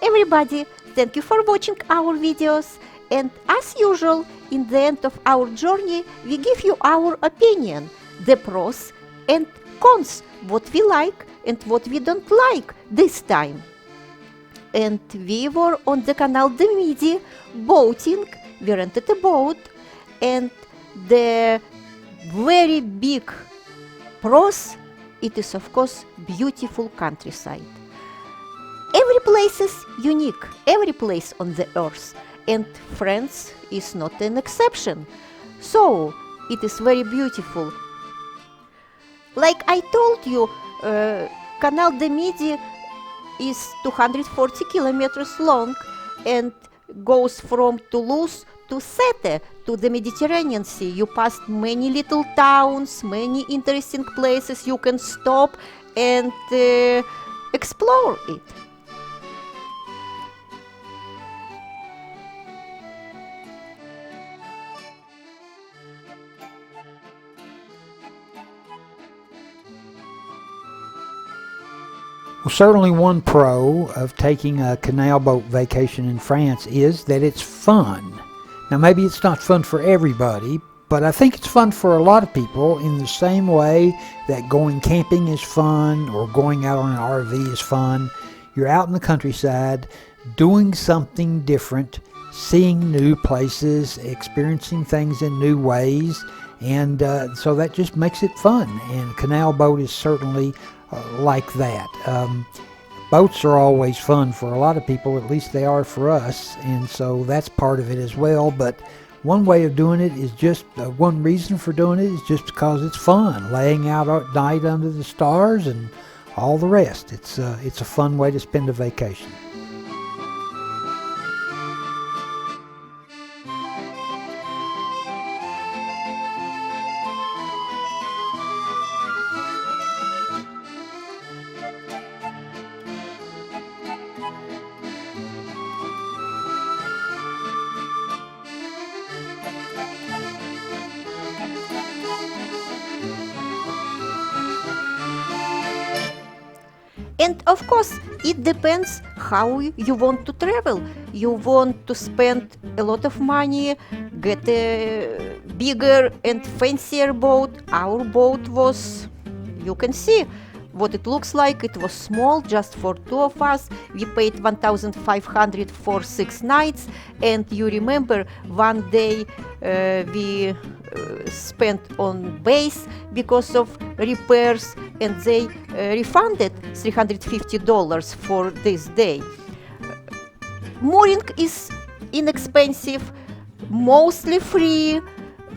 everybody, thank you for watching our videos, and as usual, in the end of our journey, we give you our opinion, the pros and cons, what we like and what we don't like this time. And we were on the Canal Du Midi boating, we rented a boat, and the very big pros, it is of course beautiful countryside. Every place is unique, every place on the earth, and France is not an exception. So it is very beautiful. Like I told you, Canal du Midi is 240 kilometers long and goes from Toulouse to Sète, to the Mediterranean Sea. You passed many little towns, many interesting places. You can stop and explore it. Well, certainly one pro of taking a canal boat vacation in France is that it's fun. Now, maybe it's not fun for everybody, but I think it's fun for a lot of people in the same way that going camping is fun or going out on an RV is fun. You're out in the countryside doing something different, seeing new places, experiencing things in new ways, and so that just makes it fun. And a canal boat is certainly like that. Boats are always fun for a lot of people, at least they are for us, and so that's part of it as well. But one way of doing it is just, one reason for doing it is just because it's fun, laying out at night under the stars and all the rest. It's a fun way to spend a vacation. And of course, it depends how you want to travel. You want to spend a lot of money, get a bigger and fancier boat. Our boat was, you can see what it looks like. It was small, just for two of us. We paid 1,500 for 6 nights. And you remember one day we spent on base because of repairs, and they refunded $350 for this day. Mooring is inexpensive, mostly free.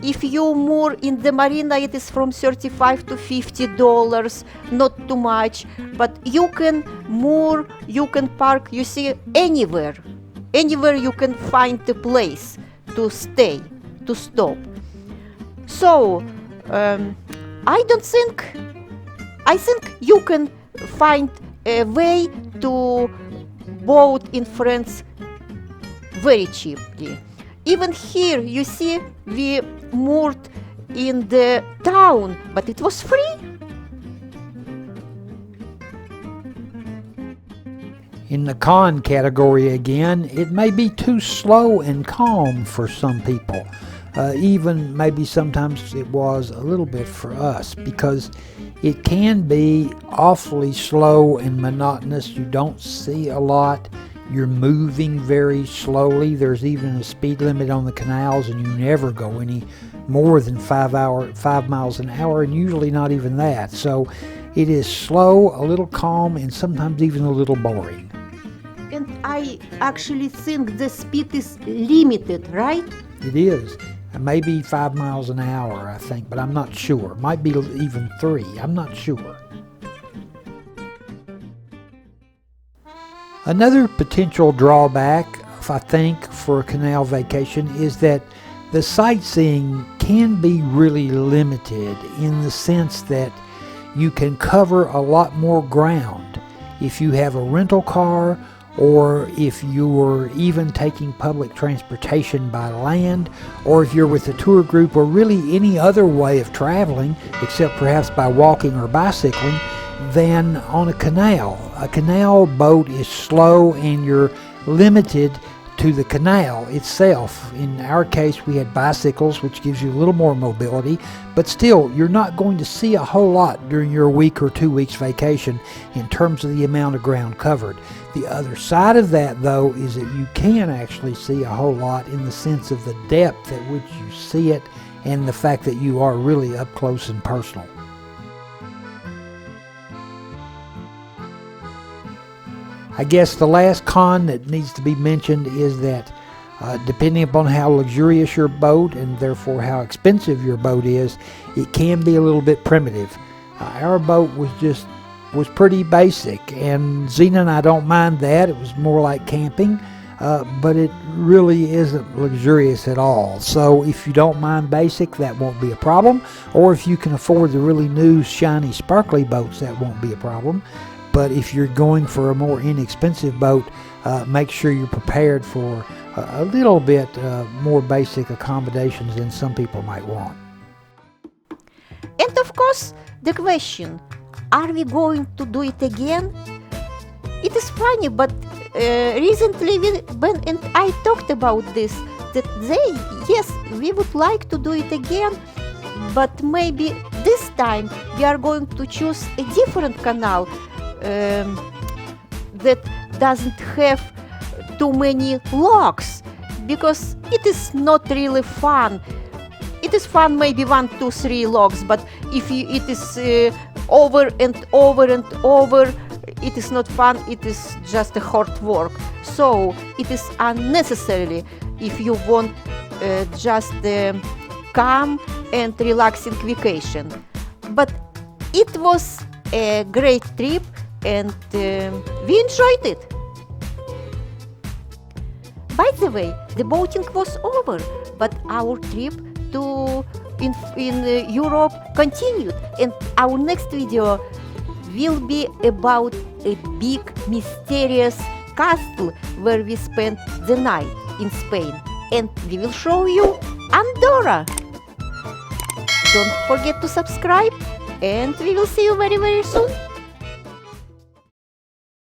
If you moor in the marina, it is from $35 to $50, not too much. But you can moor, you can park, you see, anywhere. Anywhere you can find a place to stay, to stop. So, I think you can find a way to boat in France very cheaply. Even here, you see, we moored in the town, but it was free. In the con category again, it may be too slow and calm for some people. Even maybe sometimes it was a little bit for us, because it can be awfully slow and monotonous. You don't see a lot. You're moving very slowly. There's even a speed limit on the canals, and you never go any more than 5 miles an hour, and usually not even that. So it is slow, a little calm, and sometimes even a little boring. And I actually think the speed is limited, right? It is. Maybe 5 miles an hour, I think, but I'm not sure. Might be even 3. I'm not sure. Another potential drawback, I think, for a canal vacation is that the sightseeing can be really limited, in the sense that you can cover a lot more ground if you have a rental car, or if you're even taking public transportation by land, or if you're with a tour group, or really any other way of traveling, except perhaps by walking or bicycling, than on a canal. A canal boat is slow and you're limited to the canal itself. In our case, we had bicycles, which gives you a little more mobility, but still, you're not going to see a whole lot during your week or 2 weeks vacation in terms of the amount of ground covered. The other side of that, though, is that you can actually see a whole lot in the sense of the depth at which you see it and the fact that you are really up close and personal. I guess the last con that needs to be mentioned is that depending upon how luxurious your boat and therefore how expensive your boat is, it can be a little bit primitive. Our boat was pretty basic, and Zena and I don't mind that. It was more like camping, but it really isn't luxurious at all. So if you don't mind basic, that won't be a problem. Or if you can afford the really new, shiny, sparkly boats, that won't be a problem. But if you're going for a more inexpensive boat, make sure you're prepared for a little bit more basic accommodations than some people might want. And of course, the question, are we going to do it again? It is funny, but recently Ben and I talked about this, that yes, we would like to do it again, but maybe this time we are going to choose a different canal that doesn't have too many locks, because it is not really fun. It is fun maybe 1, 2, 3 locks, but if it is over and over and over, it is not fun, it is just a hard work. So it is unnecessary if you want just calm and relaxing vacation. But it was a great trip, and we enjoyed it. By the way, the boating was over, but our trip in Europe continued, and our next video will be about a big mysterious castle where we spent the night in Spain, and we will show you Andorra. Don't forget to subscribe, and we will see you very, very soon.